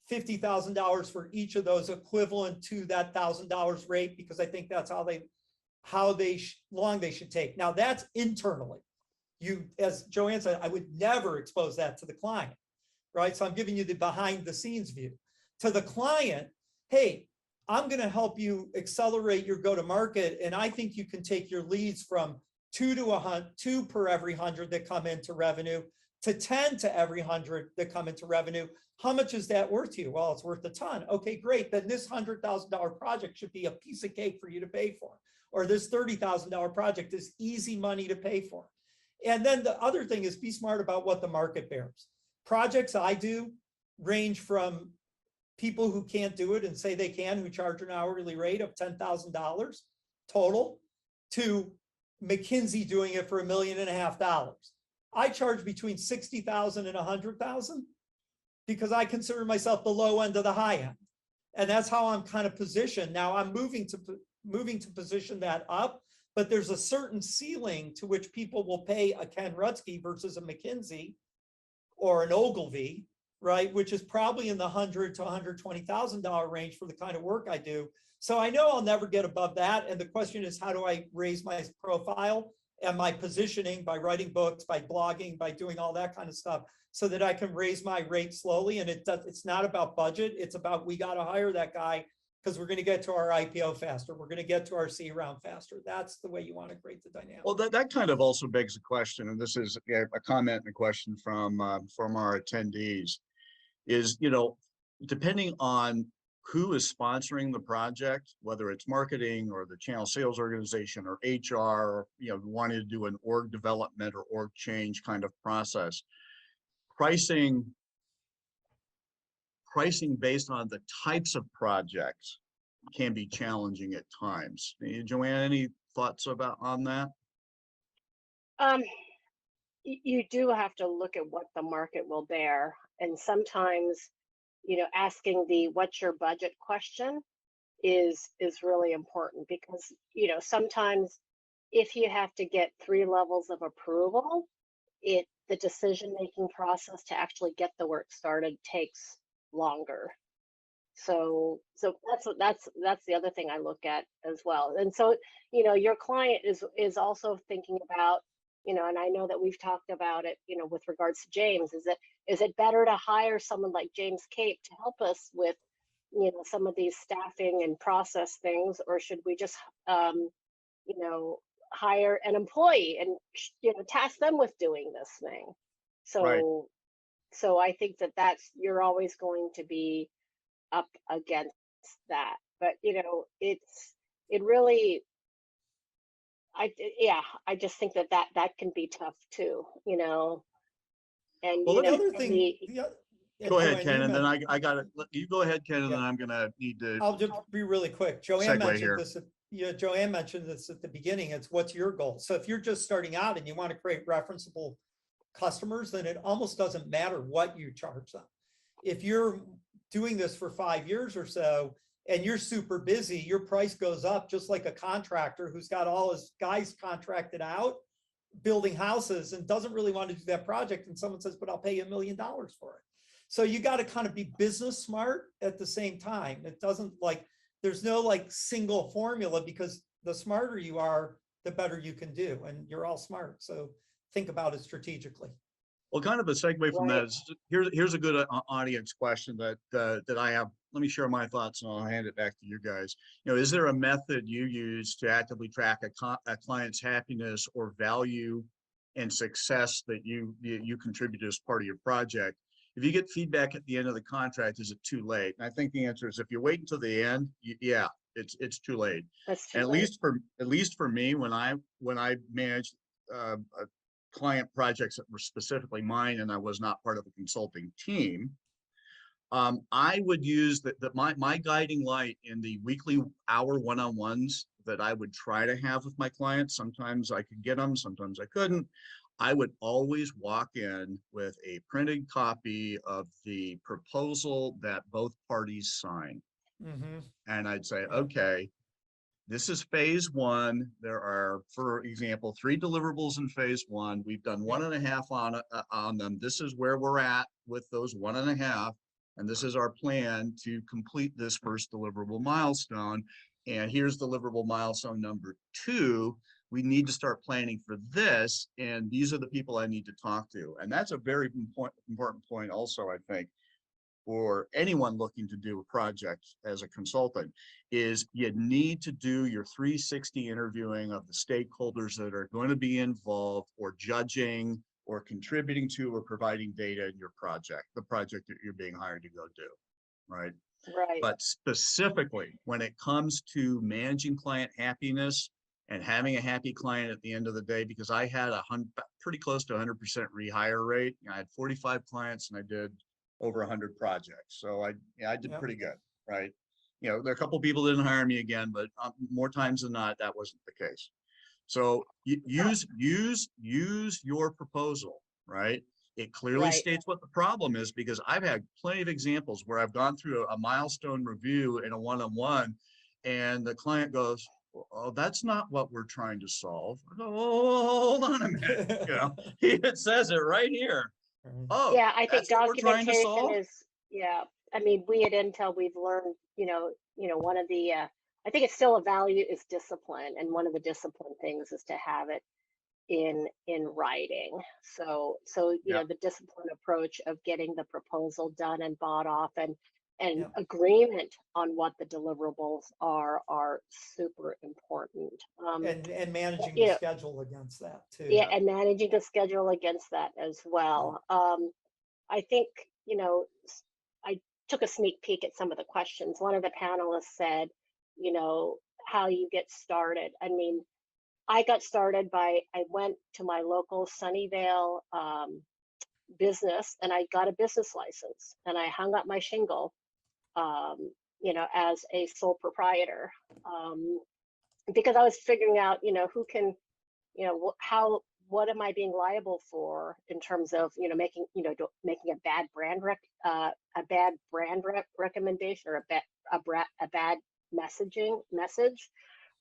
$50,000 for each of those, equivalent to that $1,000 rate, because I think that's how long they should take. Now that's internally. You, as Joanne said, I would never expose that to the client, right? So I'm giving you the behind the scenes view. To the client, hey, I'm going to help you accelerate your go-to-market. And I think you can take your leads from 2 per every 100 that come into revenue to 10 to every 100 that come into revenue. How much is that worth to you? Well, it's worth a ton. Okay, great. Then this $100,000 project should be a piece of cake for you to pay for. Or this $30,000 project is easy money to pay for. And then the other thing is be smart about what the market bears. Projects I do range from people who can't do it and say they can, who charge an hourly rate of $10,000 total, to McKinsey doing it for $1.5 million. I charge between 60,000 and 100,000 because I consider myself the low end of the high end. And that's how I'm kind of positioned. Now I'm moving to position that up, but there's a certain ceiling to which people will pay a Ken Rutsky versus a McKinsey or an Ogilvy, right? Which is probably in the $100,000 to $120,000 range for the kind of work I do. So I know I'll never get above that. And the question is, how do I raise my profile and my positioning by writing books, by blogging, by doing all that kind of stuff, so that I can raise my rate slowly. And it's not about budget. It's about, we got to hire that guy because we're going to get to our IPO faster. We're going to get to our C round faster. That's the way you want to create the dynamic. Well, that kind of also begs a question, and this is a comment and a question from our attendees, is, depending on who is sponsoring the project, whether it's marketing or the channel sales organization or HR, wanting to do an org development or org change kind of process, pricing based on the types of projects can be challenging at times. Joanne, any thoughts on that? You do have to look at what the market will bear. And sometimes, asking the what's your budget question is really important, because, sometimes if you have to get 3 levels of approval, the decision-making process to actually get the work started takes longer. So that's the other thing I look at as well. And so, your client is also thinking about, and I know that we've talked about it, with regards to James, is it better to hire someone like James Cape to help us with, some of these staffing and process things, or should we just, hire an employee and, task them with doing this thing? So, Right. So I think you're always going to be up against that, but it really, I just think that can be tough too, and Well, The other thing, go ahead, Joanne, Ken, you and then mentioned- I got it. You go ahead, Ken, and Yeah. then I'm gonna need to. I'll just be really quick. Joanne Segue here. mentioned this. Joanne mentioned this at the beginning. It's what's your goal? So if you're just starting out and you want to create referenceable customers, then it almost doesn't matter what you charge them. If you're doing this for 5 years or so and you're super busy, your price goes up, just like a contractor who's got all his guys contracted out building houses and doesn't really want to do that project. And someone says, but I'll pay you $1 million for it. So you got to kind of be business smart at the same time. It doesn't there's no single formula, because the smarter you are, the better you can do. And you're all smart. So think about it strategically. Well, kind of a segue from that Right. is here's a good audience question that I have. Let me share my thoughts and I'll hand it back to you guys. You know, is there a method you use to actively track a client's happiness or value and success that you contribute as part of your project? If you get feedback at the end of the contract, is it too late? And I think the answer is if you wait until the end, yeah, it's too late. That's too And late. at least for me, when I managed a client projects that were specifically mine and I was not part of a consulting team, I would use my guiding light in the weekly hour one-on-ones that I would try to have with my clients. Sometimes I could get them, sometimes I couldn't. I would always walk in with a printed copy of the proposal that both parties sign. Mhm. And I'd say, Yeah. okay, this is phase one. There are, for example, 3 deliverables in phase one. We've done 1.5 on them. This is where we're at with those 1.5. And this is our plan to complete this first deliverable milestone. And here's deliverable milestone number 2. We need to start planning for this. And these are the people I need to talk to. And that's a very important point also, I think, for anyone looking to do a project as a consultant, is you need to do your 360 interviewing of the stakeholders that are going to be involved or judging or contributing to or providing data in your project, the project that you're being hired to go do, right? Right. But specifically, when it comes to managing client happiness and having a happy client at the end of the day, because I had pretty close to 100% rehire rate. I had 45 clients and I did over 100 projects. So I did pretty good, right? You know, there are a couple of people that didn't hire me again, but more times than not, that wasn't the case. So use your proposal, right? It clearly Right. states what the problem is, because I've had plenty of examples where I've gone through a milestone review in a one-on-one and the client goes, oh, that's not what we're trying to solve. I go, oh, hold on a minute. You know, it says it right here. Oh, Yeah, I think that's what we're trying to documentation solve? is, yeah. I mean, we at Intel, we've learned, one of the, I think it's still a value is discipline. And one of the discipline things is to have it in writing. So Yeah. the discipline approach of getting the proposal done and bought off and Yeah. agreement on what the deliverables are super important. And managing You the know, schedule against that too. yeah, and managing the schedule against that as well. I think, I took a sneak peek at some of the questions. One of the panelists said, you know, how you get started. I mean, I got started I went to my local Sunnyvale business and I got a business license and I hung up my shingle, as a sole proprietor, because I was figuring out, who can, what am I being liable for in terms of, making, making a bad brand recommendation or a bad message.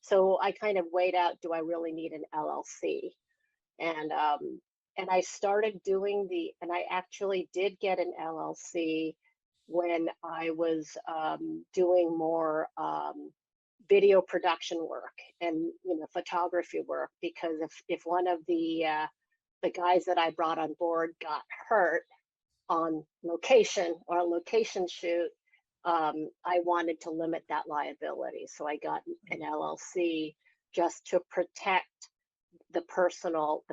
So I kind of weighed out, do I really need an LLC? And I started and I actually did get an LLC when I was doing more video production work and photography work, because if one of the guys that I brought on board got hurt on location or a location shoot, I wanted to limit that liability. So I got an LLC just to protect the personal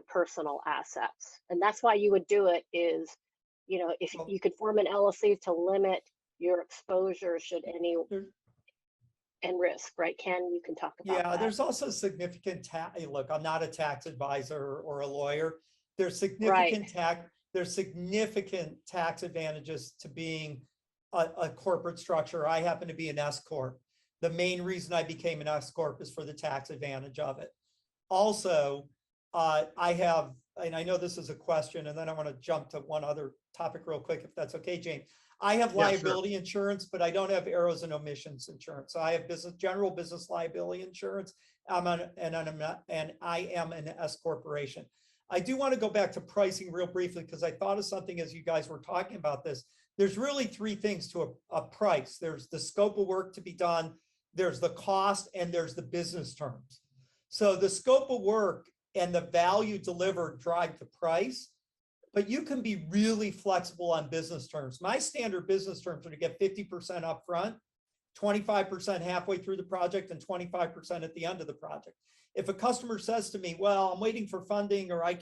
assets. And that's why you would do it is, if you could form an LLC to limit your exposure should any and risk, right? Ken, you can talk about that. There's also significant look, I'm not a tax advisor or a lawyer. There's Right. significant tax advantages to being a corporate structure. I happen to be an S Corp. The main reason I became an S Corp is for the tax advantage of it. Also, I have, and I know this is a question, and then I want to jump to one other topic real quick, if that's okay, James. I have liability insurance, but I don't have errors and omissions insurance. So I have general business liability insurance. And I am an S corporation. I do want to go back to pricing real briefly, because I thought of something as you guys were talking about this. There's really 3 things to a price. There's the scope of work to be done, there's the cost, and there's the business terms. So the scope of work and the value delivered drive the price. but you can be really flexible on business terms. My standard business terms are to get 50% upfront, 25% halfway through the project, and 25% at the end of the project. If a customer says to me, well, I'm waiting for funding, or I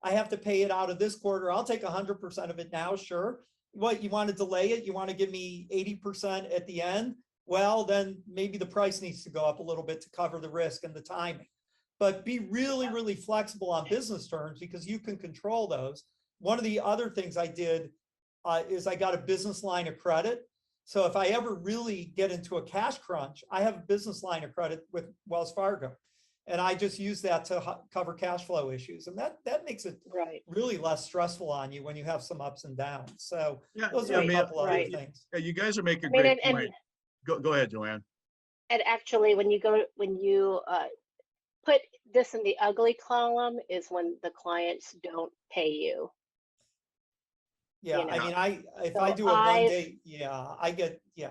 have to pay it out of this quarter, I'll take 100% of it now, sure. What, you want to delay it? You want to give me 80% at the end? Well, then maybe the price needs to go up a little bit to cover the risk and the timing. But be really, really flexible on business terms, because you can control those. One of the other things I did is I got a business line of credit. So if I ever really get into a cash crunch, I have a business line of credit with Wells Fargo. And I just use that to cover cash flow issues. And that makes it really less stressful on you when you have some ups and downs. So those are a couple other things. Yeah, you guys are making a great point. Go ahead, Joanne. And actually, when you put this in the ugly column is when the clients don't pay you. Yeah, you know? I mean, if I do a 1 day,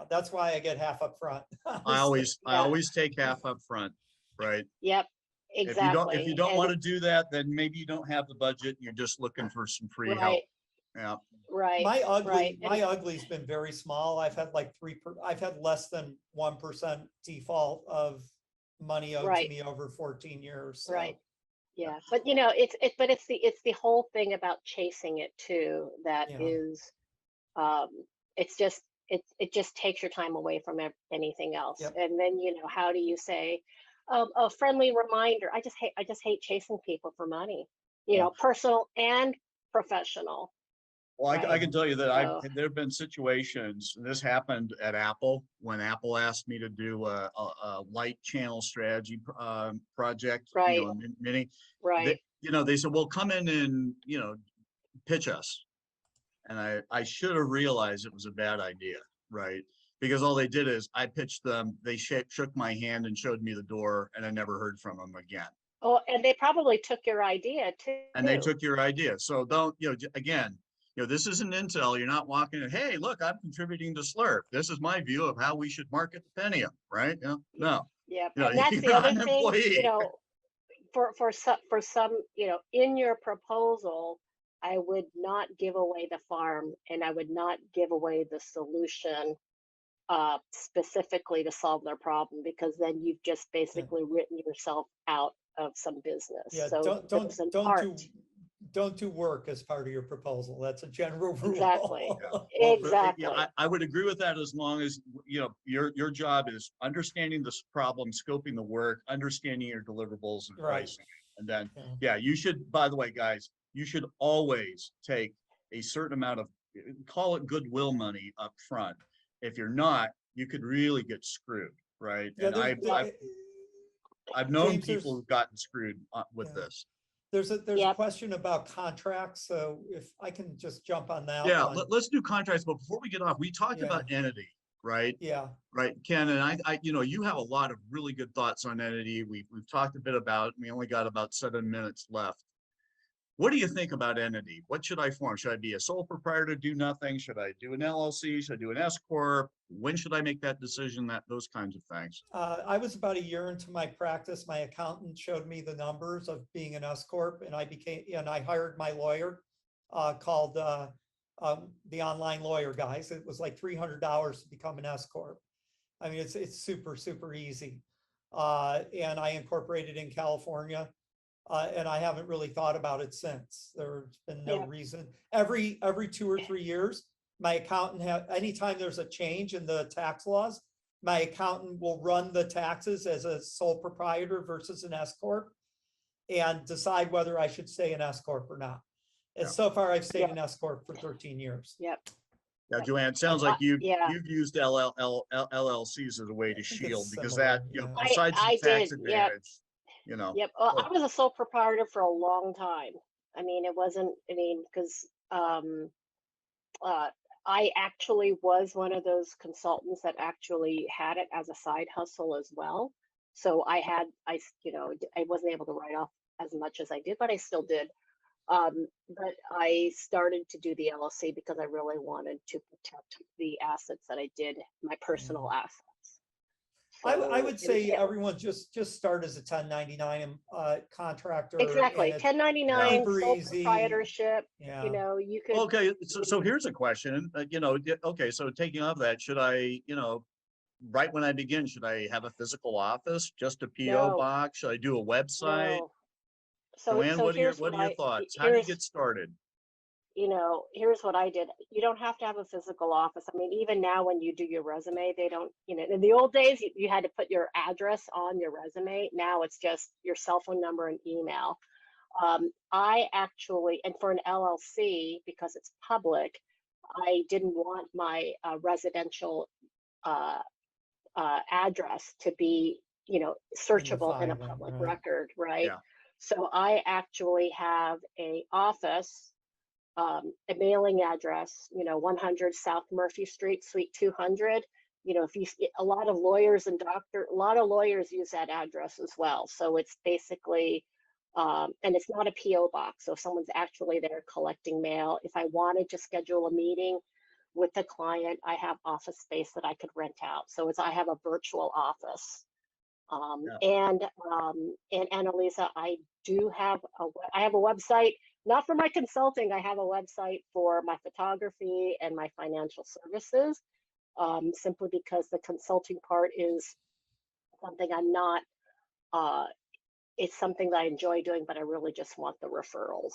that's why I get half up front. I always take half up front, right? Yep, exactly. If you don't want to do that, then maybe you don't have the budget. You're just looking for some free help. Yeah. Right. My ugly's been very small. I've had like I've had less than 1% default of money owed to me over 14 years. So. Right. Yeah, but you know, it's the whole thing about chasing it too. That is, it just takes your time away from anything else. Yep. And then, you know, how do you say a friendly reminder? I just hate chasing people for money. You know, personal and professional. Well, I can tell you that there have been situations, and this happened at Apple when Apple asked me to do a light channel strategy project, right? Mini, right? They said, "Well, come in and pitch us," and I should have realized it was a bad idea, right? Because all they did is I pitched them, they shook my hand and showed me the door, and I never heard from them again. Oh, and they probably took your idea too. And they took your idea, so don't again. This isn't Intel. You're not walking in, hey, look, I'm contributing to Slurp. This is my view of how we should market the Pentium, right? No. Yeah, and that's the other thing, for some, in your proposal, I would not give away the farm, and I would not give away the solution specifically to solve their problem, because then you've just basically written yourself out of some business. Yeah, so don't do work as part of your proposal. That's a general rule. Exactly. Well, exactly. I would agree with that, as long as your job is understanding this problem, scoping the work, understanding your deliverables and pricing. And then you should, by the way, guys, you should always take a certain amount of, call it goodwill money up front. If you're not, you could really get screwed, right? Yeah, and I've known people who've gotten screwed with this. There's a question about contracts, so if I can just jump on that. Yeah, let's do contracts. But before we get off, we talked about entity, right? Yeah. Right, Ken, and I you have a lot of really good thoughts on entity. We've talked a bit about it. We only got about 7 minutes left. What do you think about entity? What should I form? Should I be a sole proprietor, do nothing? Should I do an LLC? Should I do an S corp? When should I make that decision? Those kinds of things. I was about a year into my practice. My accountant showed me the numbers of being an S corp, and I hired my lawyer, called the Online Lawyer Guys. It was like $300 to become an S corp. I mean, it's super, super easy. And I incorporated in California. And I haven't really thought about it since. There's been no reason. Every 2 or 3 years, my accountant anytime there's a change in the tax laws, my accountant will run the taxes as a sole proprietor versus an S corp and decide whether I should stay an S corp or not. And so far, I've stayed an S corp for 13 years. Yep. Yeah, Joanne, it sounds like you've used LLCs as a way to shield, because that, besides the tax advantage. Yep. Well, I was a sole proprietor for a long time. I mean, it wasn't, because I actually was one of those consultants that actually had it as a side hustle as well. So I wasn't able to write off as much as I did, but I still did. But I started to do the LLC because I really wanted to protect the assets that I did, my personal assets. I would and say everyone just start as a 1099 contractor. And exactly, it's 1099, super sole easy. proprietorship, Yeah. you know, you could, Okay, so here's a question, okay, so taking off that, should I, right when I begin, should I have a physical office, just a PO no, box? Should I do a website? no. So, Joanne, so here's what what are your I, thoughts? How do you here's, get started? you know, here's what I did. You don't have to have a physical office. I mean, even now when you do your resume, they don't, you know, in the old days, you had to put your address on your resume. Now it's just your cell phone number and email. I actually, and for an LLC, because it's public, I didn't want my residential address to be, you know, In the searchable in a filing, public right? record, right? Yeah, So I actually have a office, a mailing address, you know, 100 South Murphy Street, Suite 200. You know, if you, a lot of lawyers and a lot of lawyers use that address as well. So it's basically, and it's not a PO box. So if someone's actually there collecting mail, if I wanted to schedule a meeting with the client, I have office space that I could rent out. So it's, I have a virtual office. yeah. And Annalisa, I do have I have a website, not for my consulting. I have a website for my photography and my financial services, simply because the consulting part is something I'm not, it's something that I enjoy doing, but I really just want the referrals.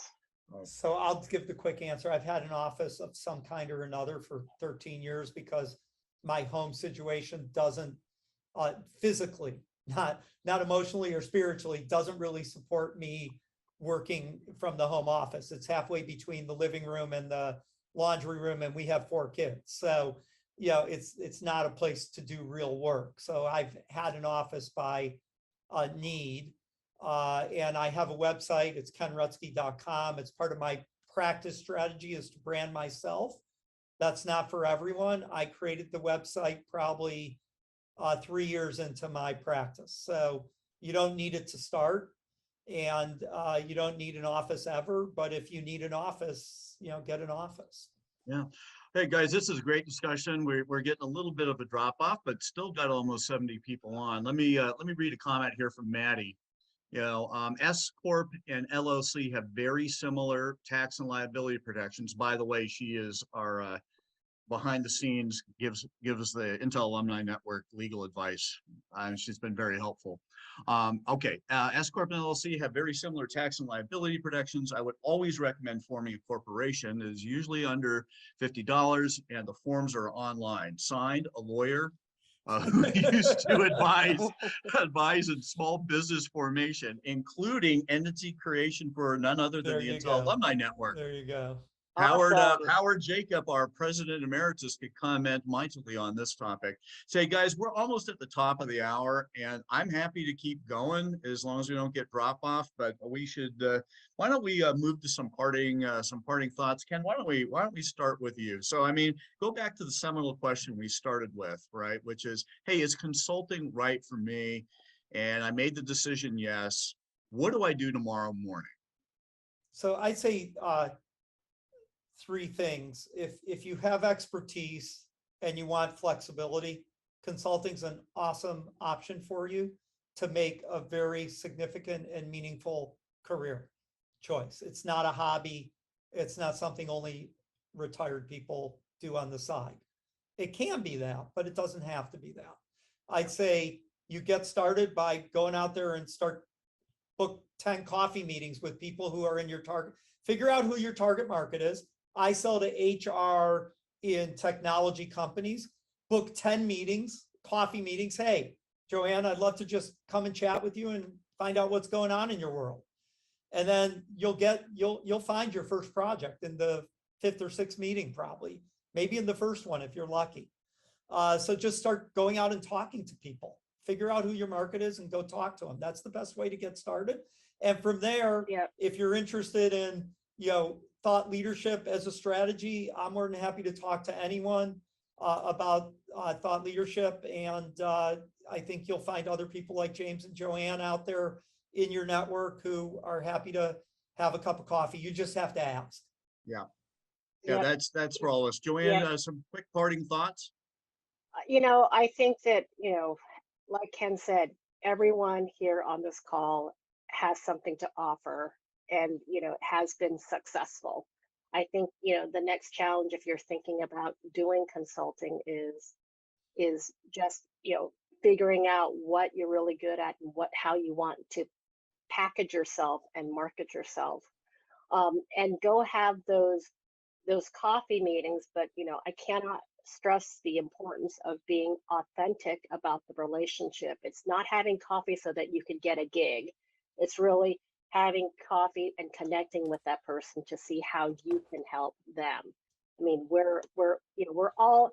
So I'll give the quick answer. I've had an office of some kind or another for 13 years because my home situation doesn't physically, not emotionally or spiritually, doesn't really support me working from the home office. It's halfway between the living room and the laundry room, and we have 4 kids. So, you know, it's not a place to do real work. So I've had an office by need. And I have a website, it's kenrutsky.com. It's part of my practice strategy is to brand myself. That's not for everyone. I created the website probably 3 years into my practice. So you don't need it to start, and you don't need an office ever. But if you need an office, you know, get an office. Yeah. Hey guys, this is a great discussion. We're getting a little bit of a drop off, but still got almost 70 people on. Let me read a comment here from Maddie. S Corp and LLC have very similar tax and liability protections. By the way, she is our behind the scenes, gives the Intel Alumni Network legal advice. She's been very helpful. S Corp and LLC have very similar tax and liability protections. I would always recommend forming a corporation. It is usually under $50 and the forms are online. Signed, a lawyer who used to advise in small business formation, including entity creation for none other than There the you Intel go. Alumni Network. There you go. Awesome. Howard Jacob, our president emeritus, could comment mightily on this topic. Say, guys, we're almost at the top of the hour, and I'm happy to keep going as long as we don't get drop off. But we should. Why don't we move to some parting thoughts? Ken, why don't we start with you? So, I mean, go back to the seminal question we started with, right? Which is, hey, is consulting right for me? And I made the decision, yes. What do I do tomorrow morning? So I'd say 3 things. If you have expertise and you want flexibility, consulting's an awesome option for you to make a very significant and meaningful career choice. It's not a hobby. It's not something only retired people do on the side. It can be that, but it doesn't have to be that. I'd say you get started by going out there and book 10 coffee meetings with people who are in your target. Figure out who your target market is. I sell to HR in technology companies. Book 10 meetings, coffee meetings. Hey, Joanne, I'd love to just come and chat with you and find out what's going on in your world. And then you'll find your first project in the 5th or 6th meeting, probably, maybe in the first one if you're lucky. So just start going out and talking to people. Figure out who your market is and go talk to them. That's the best way to get started. And from there, if you're interested in, you know, thought leadership as a strategy, I'm more than happy to talk to anyone about thought leadership. And I think you'll find other people like James and Joanne out there in your network who are happy to have a cup of coffee. You just have to ask. Yeah. Yep. That's for all of us. Joanne, some quick parting thoughts? You know, I think that, you know, like Ken said, everyone here on this call has something to offer and, has been successful. I think, the next challenge, if you're thinking about doing consulting, is just, figuring out what you're really good at and how you want to package yourself and market yourself. And go have those coffee meetings, but I cannot stress the importance of being authentic about the relationship. It's not having coffee so that you could get a gig. It's really having coffee and connecting with that person to see how you can help them. I mean, we're all,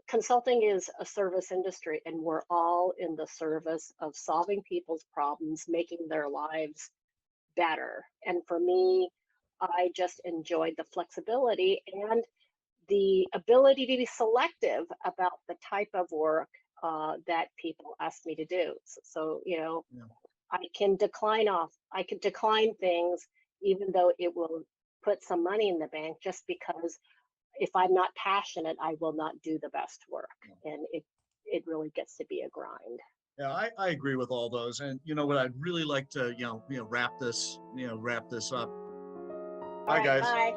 consulting is a service industry, and we're all in the service of solving people's problems, making their lives better. And for me, I just enjoyed the flexibility and the ability to be selective about the type of work that people ask me to do. So, Yeah. I could decline things even though it will put some money in the bank, just because if I'm not passionate, I will not do the best work. And it really gets to be a grind. Yeah, I agree with all those. And you know what, I'd really like to, wrap this up. All Bye, right, guys. bye.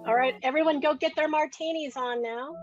All right, everyone go get their martinis on now.